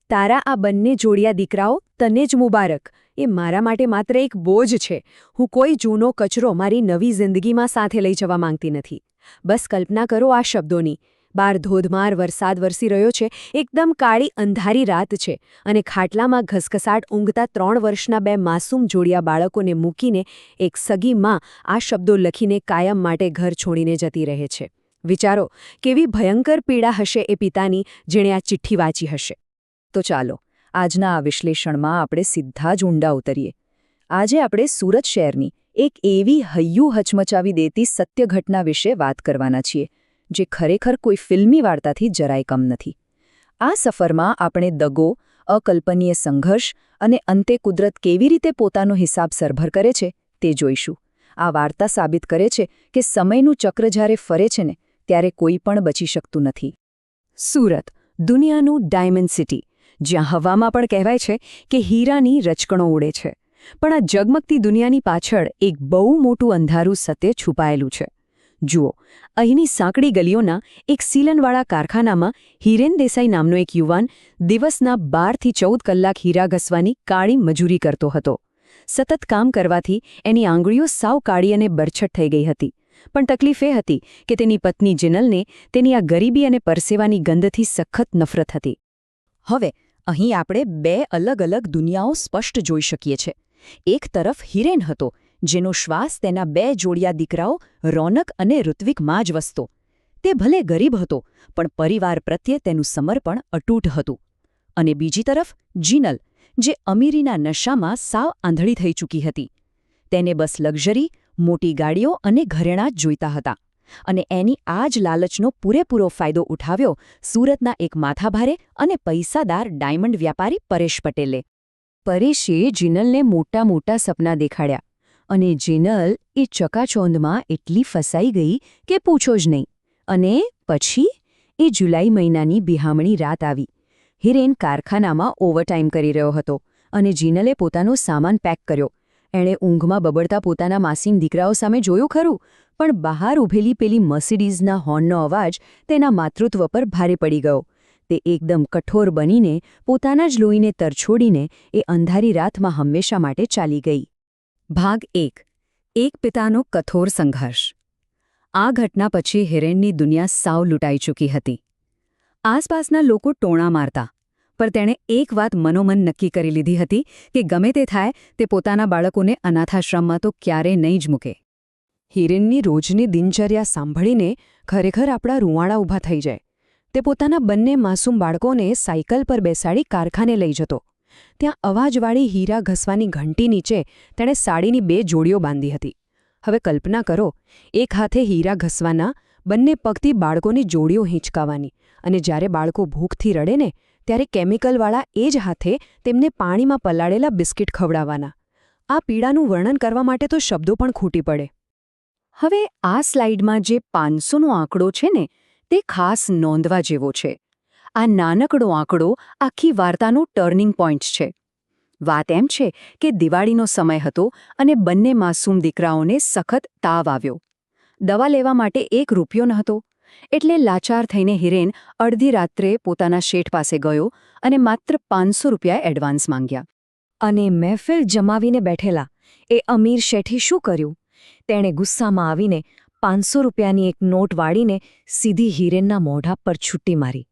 તારા આ બંને જોડિયા દીકરાઓ તને જ મુબારક. એ મારા માટે માત્ર એક બોજ છે. હું કોઈ જૂનો કચરો મારી નવી જિંદગીમાં સાથે લઈ જવા માંગતી નથી. બસ કલ્પના કરો આ શબ્દોની. બહાર ધોધમાર વરસાદ વરસી રહ્યો છે, એકદમ કાળી અંધારી રાત છે, અને ખાટલામાં ઘસઘસાટ ઊંઘતા 3 વર્ષના 2 માસૂમ જોડિયા બાળકોને મૂકીને એક સગી માં આ શબ્દો લખીને કાયમ માટે ઘર છોડીને જતી રહે છે. વિચારો, કેવી ભયંકર પીડા હશે એ પિતાની જેણે આ ચિઠ્ઠી વાંચી હશે. તો ચાલો આજના આ વિશ્લેષણમાં આપણે સીધા જ ઊંડા ઉતરીએ. આજે આપણે સુરત શહેરની એક એવી હૈયું હચમચાવી દેતી સત્ય ઘટના વિશે વાત કરવાના છીએ, જે ખરેખર કોઈ ફિલ્મી વાર્તાથી જરાય કમ નથી. આ સફરમાં આપણે દગો, અકલ્પનીય સંઘર્ષ અને અંતે કુદરત કેવી રીતે પોતાનો હિસાબ સરભર કરે છે તે જોઈશું. આ વાર્તા સાબિત કરે છે કે સમયનું ચક્ર જ્યારે ફરે છે ને ત્યારે કોઈ પણ બચી શકતું નથી. સુરત, દુનિયાનું ડાયમંડ સિટી, જ્યાં હવામાં પણ કહેવાય છે કે હીરાની રચકણો ઉડે છે. પણ આ ઝગમગતી દુનિયાની પાછળ એક બહુ મોટું અંધારું સત્ય છુપાયેલું છે. જુઓ, અહીંની સાંકડી ગલીઓના એક સીલનવાળા કારખાનામાં હિરેન દેસાઈ નામનો એક યુવાન દિવસના 12 થી 14 કલાક હીરા ઘસવાની કાળી મજૂરી કરતો હતો. સતત કામ કરવાથી એની આંગળીઓ સાવ કાળી અને બરછટ થઈ ગઈ હતી. પણ તકલીફ એ હતી કે તેની પત્ની જિનલને તેની આ ગરીબી અને પરસેવાની ગંધથી સખત નફરત હતી. હવે અહીં આપણે 2 અલગ અલગ દુનિયાઓ સ્પષ્ટ જોઈ શકીએ છીએ. એક તરફ હિરેન હતો, જેનો શ્વાસ તેના 2 જોડિયા દીકરાઓ રોનક અને ઋત્વિકમાં જ વસતો. તે ભલે ગરીબ હતો, પણ પરિવાર પ્રત્યે તેનું સમર્પણ અતૂટ હતું. અને બીજી તરફ જિનલ, જે અમીરીના નશામાં સાવ આંધળી થઈ ચૂકી હતી. તેને બસ લક્ઝરી, મોટી ગાડીઓ અને ઘરેણાં જ જોઈતા હતા. અને એની આ જ લાલચનો પૂરેપૂરો ફાયદો ઉઠાવ્યો સુરતના એક માથાભારે અને પૈસાદાર ડાયમંડ વ્યાપારી પરેશ પટેલે. પરેશે જિનલને મોટા મોટા સપના દેખાડ્યા, અને જિનલ એ ચકાચોંધમાં એટલી ફસાઈ ગઈ કે પૂછો જ નહીં. અને પછી એ જુલાઈ મહિનાની બિહામણી રાત આવી. હિરેન કારખાનામાં ઓવરટાઇમ કરી રહ્યો હતો, અને જિનલે પોતાનો સામાન પેક કર્યો. એણે ઊંઘમાં બબડતા પોતાના માસીમ દીકરાઓ સામે જોયું ખરું, પણ બહાર ઊભેલી પેલી મર્સિડીઝના હોર્નનો અવાજ તેના માતૃત્વ પર ભારે પડી ગયો. તે એકદમ કઠોર બનીને પોતાના જ લોહીને તરછોડીને એ અંધારી રાતમાં હંમેશા માટે ચાલી ગઈ. ભાગ 1. એક પિતાનો કઠોર સંઘર્ષ. આ ઘટના પછી હિરેનની દુનિયા સાવ લૂંટાઈ ચૂકી હતી. આસપાસના લોકો ટોણા મારતા, પણ તેણે એક વાત મનોમન નક્કી કરી લીધી હતી કે ગમે તે થાય તે પોતાના બાળકોને અનાથાશ્રમમાં તો ક્યારેય નહીં જ મૂકે. હિરેનની રોજની દિનચર્યા સાંભળીને ખરેખર આપણા રૂંવાડા ઊભા થઈ જાય. તે પોતાના બંને માસૂમ બાળકોને સાયકલ પર બેસાડી કારખાને લઈ જતો. ત્યાં અવાજવાળી હીરા ઘસવાની ઘંટી નીચે તેણે સાડીની 2 જોડીઓ બાંધી હતી. હવે કલ્પના કરો, એક હાથે હીરા ઘસવાના, બંને પગથી બાળકોની જોડીઓ હિંચકાવાની, અને જ્યારે બાળકો ભૂખથી રડે ને ત્યારે કેમિકલવાળા એ જ હાથે તેમને પાણીમાં પલાળેલા બિસ્કિટ ખવડાવવાના. આ પીડાનું વર્ણન કરવા માટે તો શબ્દો પણ ખૂટી પડે. હવે આ સ્લાઇડમાં જે 500નો આંકડો છે ને, તે ખાસ નોંધવા જેવો છે. આ નાનકડો આંકડો આખી વાર્તાનો ટર્નિંગ પોઈન્ટ છે. વાત એમ છે કે દિવાળીનો સમય હતો અને બંને માસૂમ દીકરાઓને સખત તાવ આવ્યો. દવા લેવા માટે 1 રૂપિયો નહોતો. એટલે લાચાર થઈને હિરેન અડધી રાત્રે પોતાના શેઠ પાસે ગયો અને માત્ર 500 રૂપિયા એડવાન્સ માંગ્યા. અને મહેફિલ જમાવીને બેઠેલા એ અમીર શેઠે શું કર્યું? તેણે ગુસ્સામાં આવીને 500 રૂપિયાની એક નોટ વાળીને સીધી હિરેનના મોઢા પર છૂટી મારી,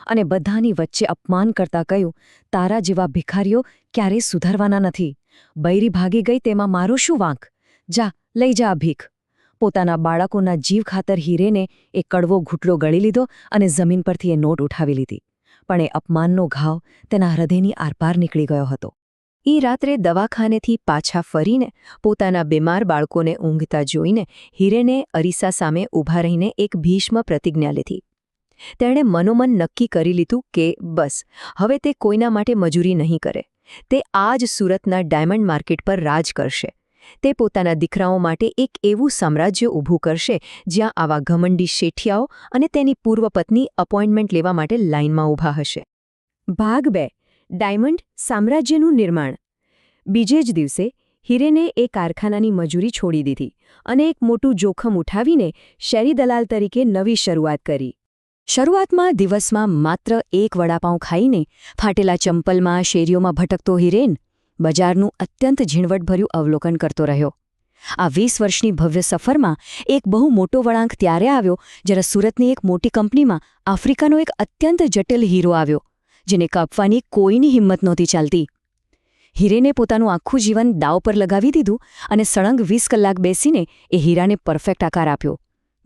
અને બધાની વચ્ચે અપમાન કરતા કહ્યું, તારા જેવા ભિખારીઓ ક્યારેય સુધરવાના નથી. બૈરી ભાગી ગઈ તેમાં મારો શું વાંક? જા, લઈ જા આ ભીખ. પોતાના બાળકોના જીવ ખાતર હિરેને એ કડવો ઘૂંટડો ગળી લીધો અને જમીન પરથી એ નોટ ઉઠાવી લીધી. પણ એ અપમાનનો ઘાવ તેના હૃદયની આરપાર નીકળી ગયો હતો. એ રાત્રે દવાખાનેથી પાછા ફરીને પોતાના બીમાર બાળકોને ઊંઘતા જોઈને હિરેને અરીસા સામે ઊભા રહીને એક ભીષ્મ પ્રતિજ્ઞા લીધી. તેણે મનોમન નક્કી કરી લીધું કે બસ, હવે તે કોઈના માટે મજૂરી નહીં કરે. તે આ જ સુરતના ડાયમંડ માર્કેટ પર રાજ કરશે. તે પોતાના દીકરાઓ માટે એક એવું સામ્રાજ્ય ઊભું કરશે જ્યાં આવા ઘમંડી શેઠિયાઓ અને તેની પૂર્વ પત્ની અપોઇન્ટમેન્ટ લેવા માટે લાઇનમાં ઊભા હશે. ભાગ 2. ડાયમંડ સામ્રાજ્યનું નિર્માણ. બીજે જ દિવસે હિરેને એ કારખાનાની મજૂરી છોડી દીધી અને એક મોટું જોખમ ઉઠાવીને શેરી દલાલ તરીકે નવી શરૂઆત કરી. શરૂઆતમાં દિવસમાં માત્ર એક વડાપાઉં ખાઈને ફાટેલા ચંપલમાં શેરીઓમાં ભટકતો હિરેન બજારનું અત્યંત ઝીણવટભર્યું અવલોકન કરતો રહ્યો. આ 20 વર્ષની ભવ્ય સફરમાં એક બહુ મોટો વળાંક ત્યારે આવ્યો જ્યારે સુરતની એક મોટી કંપનીમાં આફ્રિકાનો એક અત્યંત જટિલ હીરો આવ્યો, જેને કાપવાની કોઈની હિંમત નહોતી ચાલતી. હિરેને પોતાનું આખું જીવન દાવ પર લગાવી દીધું અને સળંગ 20 કલાક બેસીને એ હીરાને પરફેક્ટ આકાર આપ્યો.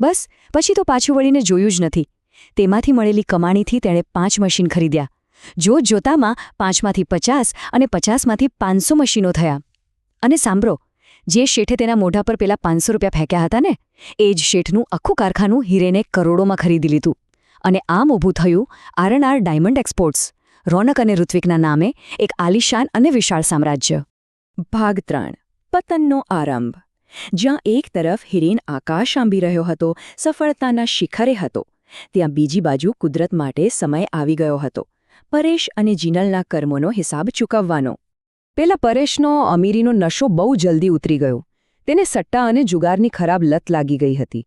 બસ પછી તો પાછું વળીને જોયું જ નથી. તેમાંથી મળેલી કમાણીથી તેણે 5 મશીન ખરીદ્યા. જોતજોતામાં 5માંથી 50 અને 50માંથી 500 મશીનો થયા. અને સાંભળો, જે શેઠે તેના મોઢા પર પેલા 500 રૂપિયા ફેંક્યા હતા ને, એ જ શેઠનું આખું કારખાનું હિરેને કરોડોમાં ખરીદી લીધું. અને આમ ઊભું થયું R&R ડાયમંડ એક્સપોર્ટ્સ, રોનક અને ઋત્વિકના નામે એક આલિશાન અને વિશાળ સામ્રાજ્ય. ભાગ 3. પતનનો આરંભ. જ્યાં એક તરફ હિરેન આકાશ આંબી રહ્યો હતો, સફળતાના શિખરે હતો, ત્યાં બીજી બાજુ કુદરત માટે સમય આવી ગયો હતો. પરેશ અને જીનલના કર્મોનો હિસાબ ચૂકવવાનો. પેલા પરેશનો અમીરીનો નશો બહુ જલ્દી ઉતરી ગયો. તેને સટ્ટા અને જુગારની ખરાબ લત લાગી ગઈ હતી.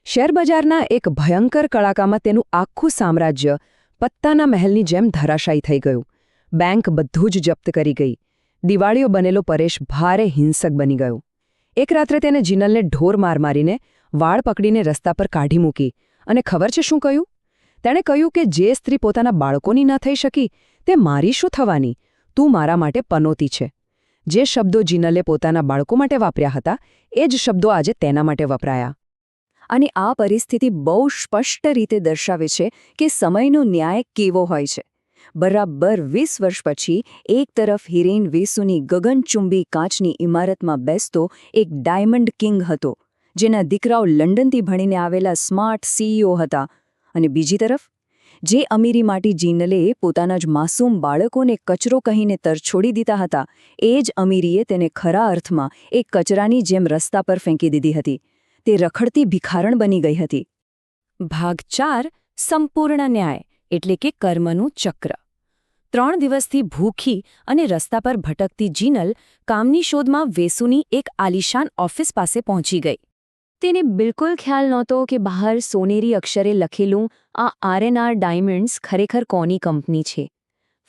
શેરબજારના એક ભયંકર કડાકામાં તેનું આખું સામ્રાજ્ય પત્તાના મહેલની જેમ ધરાશાયી થઈ ગયું. બેંક બધું જ જપ્ત કરી ગઈ. દિવાળીઓ બનેલો પરેશ ભારે હિંસક બની ગયો. એક રાત્રે તેને જીનલને ઢોર મારીને વાળ પકડીને રસ્તા પર કાઢી મૂકી. અને ખબર છે શું કહ્યું? તેણે કહ્યું કે જે સ્ત્રી પોતાના બાળકોની ન થઈ શકી તે મારી શું થવાની? તું મારા માટે પનોતી છે. જે શબ્દો જીનલે પોતાના બાળકો માટે વાપર્યા હતા એ જ શબ્દો આજે તેના માટે વપરાયા. અને આ પરિસ્થિતિ બહુ સ્પષ્ટ રીતે દર્શાવે છે કે સમયનો ન્યાય કેવો હોય છે. બરાબર 20 વર્ષ પછી એક તરફ હિરેન વેસુની ગગનચુંબી કાચની ઇમારતમાં બેસતો એક ડાયમંડ કિંગ હતો, જેના દીકરાઓ લંડનથી ભણીને આવેલા સ્માર્ટ CEO હતા. અને બીજી તરફ જે અમીરી માટે જીનલે પોતાના જ માસૂમ બાળકોને કચરો કહીને તરછોડી દીધા હતા, એ જ અમીરીએ તેને ખરા અર્થમાં એક કચરાની જેમ રસ્તા પર ફેંકી દીધી હતી. તે રખડતી ભિખારણ બની ગઈ હતી. ભાગ 4. સંપૂર્ણ ન્યાય એટલે કે કર્મનું ચક્ર. 3 દિવસથી ભૂખી અને રસ્તા પર ભટકતી જીનલ કામની શોધમાં વેસુની એક આલિશાન ઓફિસ પાસે પહોંચી ગઈ. તેને બિલકુલ ખ્યાલ નહોતો કે બહાર સોનેરી અક્ષરે લખેલું આ R&R ડાયમંડ્સ ખરેખર કોની કંપની છે.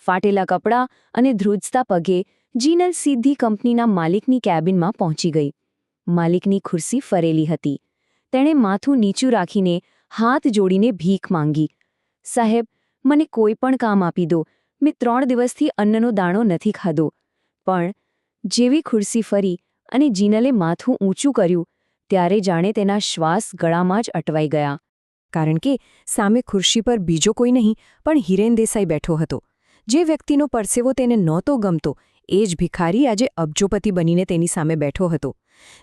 ફાટેલા કપડાં અને ધ્રુજતા પગે જીનલ સીધી કંપનીના માલિકની કેબિનમાં પહોંચી ગઈ. માલિકની ખુરશી ફરેલી હતી. તેણે માથું નીચું રાખીને હાથ જોડીને ભીખ માંગી. સાહેબ, મને કોઈ પણ કામ આપી દો. મેં 3 દિવસથી અન્નનો દાણો નથી ખાધો. પણ જેવી ખુરશી ફરી અને જીનલે માથું ઊંચું કર્યું, ત્યારે જાણે તેના શ્વાસ ગળામાં જ અટવાઈ ગયા. કારણ કે સામે ખુરશી પર બીજો કોઈ નહીં પણ હિરેન દેસાઈ બેઠો હતો. જે વ્યક્તિનો પરસેવો તેને નહોતો ગમતો, એ જ ભિખારી આજે અબજોપતિ બનીને તેની સામે બેઠો હતો.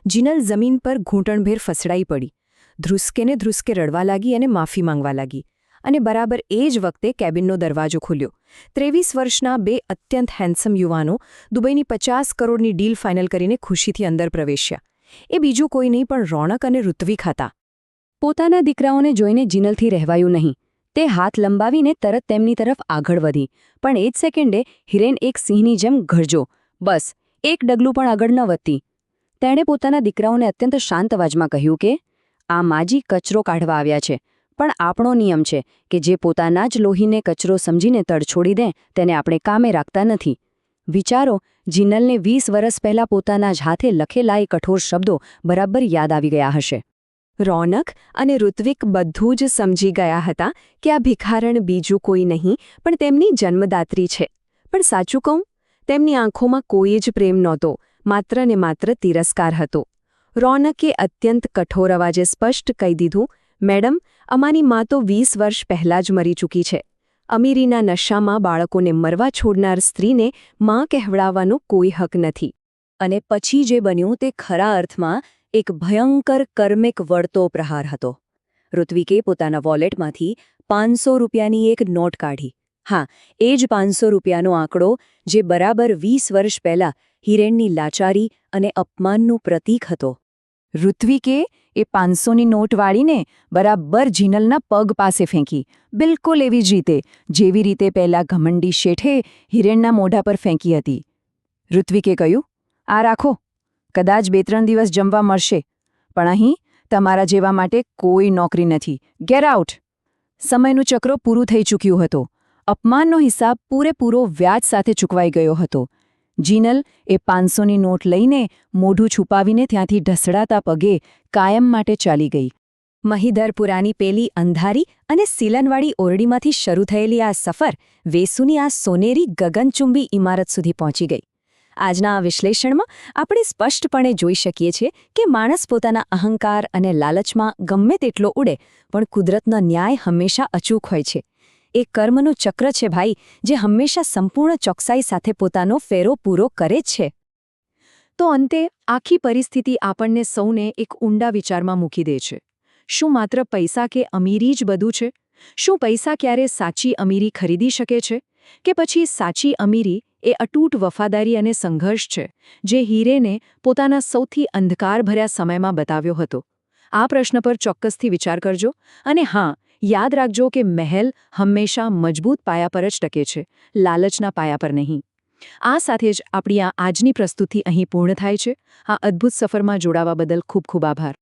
જીનલ જમીન પર ઘૂંટણભેર ફસડાઈ પડી. ધ્રુસકે રડવા લાગી અને માફી માંગવા લાગી. અને બરાબર એ જ વખતે કેબિનનો દરવાજો ખુલ્યો. 23 વર્ષના 2 અત્યંત હેન્ડસમ યુવાનો દુબઈની 50 કરોડની ડીલ ફાઇનલ કરીને ખુશીથી અંદર પ્રવેશ્યા. એ બીજું કોઈ નહીં પણ રોનક અને ઋત્વિક હતા. પોતાના દીકરાઓને જોઈને જીનલથી રહેવાયું નહીં. તે હાથ લંબાવીને તરત તેમની તરફ આગળ વધી. પણ એ જ સેકન્ડે હિરેન એક સિંહની જેમ ગરજો. બસ એક ડગલું પણ આગળ ન વધતી. તેણે પોતાના દીકરાઓને અત્યંત શાંત અવાજમાં કહ્યું કે આ માજી કચરો કાઢવા આવ્યા છે, પણ આપણો નિયમ છે કે જે પોતાના જ લોહીને કચરો સમજીને તડછોડી દે તેને આપણે કામે રાખતા નથી. વિચારો, જીનલને 20 વર્ષ પહેલાં પોતાના જ હાથે લખેલા એ કઠોર શબ્દો બરાબર યાદ આવી ગયા હશે. રોનક અને ઋત્વિક બધું જ સમજી ગયા હતા કે આ ભિખારણ બીજું કોઈ નહીં પણ તેમની જન્મદાત્રી છે. પણ સાચું કહું, તેમની આંખોમાં કોઈ જ પ્રેમ નહોતો, માત્ર ને માત્ર તિરસ્કાર હતો. રોનકે અત્યંત કઠોર અવાજે સ્પષ્ટ કહી દીધું, મેડમ, અમારી મા તો 20 વર્ષ પહેલાં જ મરી ચૂકી છે. અમીરીના નશામાં બાળકોને મરવા છોડનાર સ્ત્રીને માં કહેવડાવવાનો કોઈ હક નથી. અને પછી જે બન્યું તે ખરા અર્થમાં એક ભયંકર કર્મિક વળતો પ્રહાર હતો. ઋત્વિકે પોતાના વોલેટમાંથી 500 રૂપિયાની એક નોટ કાઢી. હા, એ જ 500 રૂપિયાનો આંકડો જે બરાબર 20 વર્ષ પહેલાં હિરેનની લાચારી અને અપમાનનું પ્રતીક હતો. ઋત્વિકે એ 500ની નોટ વાળીને બરાબર જીનલના પગ પાસે ફેંકી. બિલકુલ એવી જ રીતે જેવી રીતે પહેલાં ઘમંડી શેઠે હિરેનના મોઢા પર ફેંકી હતી. ઋત્વિકે કહ્યું, આ રાખો, કદાચ 2-3 દિવસ જમવા મળશે, પણ અહીં તમારા જેવા માટે કોઈ નોકરી નથી. Get out! સમયનું ચક્ર પૂરું થઈ ચૂક્યું હતું. અપમાનનો હિસાબ પૂરેપૂરો વ્યાજ સાથે ચૂકવાઈ ગયો હતો. જીનલ એ 500ની નોટ લઈને મોઢું છુપાવીને ત્યાંથી ઢસડાતા પગે કાયમ માટે ચાલી ગઈ. મહિધરપુરાની પેલી અંધારી અને સિલનવાળી ઓરડીમાંથી શરૂ થયેલી આ સફર વેસુની આ સોનેરી ગગનચુંબી ઇમારત સુધી પહોંચી ગઈ. આજના આ વિશ્લેષણમાં આપણે સ્પષ્ટપણે જોઈ શકીએ છીએ કે માણસ પોતાના અહંકાર અને લાલચમાં ગમે તેટલો ઉડે પણ કુદરતનો ન્યાય હંમેશા અચૂક હોય છે. એ કર્મનું ચક્ર છે ભાઈ, જે હંમેશા સંપૂર્ણ ચોકસાઈ સાથે પોતાનો ફેરો પૂરો કરે જ છે. તો અંતે આખી પરિસ્થિતિ આપણને સૌને એક ઊંડા વિચારમાં મૂકી દે છે. શું માત્ર પૈસા કે અમીરી જ બધું છે? શું પૈસા ક્યારે સાચી અમીરી ખરીદી શકે છે? કે પછી સાચી અમીરી એ અતૂટ વફાદારી અને સંઘર્ષ છે, જે હીરેને પોતાના સૌથી અંધકારભર્યા સમયમાં બતાવ્યો હતો? આ પ્રશ્ન પર ચોક્કસથી વિચાર કરજો. અને હા, યાદ રાખજો કે મહેલ હંમેશા મજબૂત પાયા પર જ ટકે છે, લાલચના પાયા પર નહીં. આ સાથે જ આપણી આ આજની પ્રસ્તુતિ અહીં પૂર્ણ થાય છે. આ અદ્ભુત સફરમાં જોડાવા બદલ ખૂબ ખૂબ આભાર.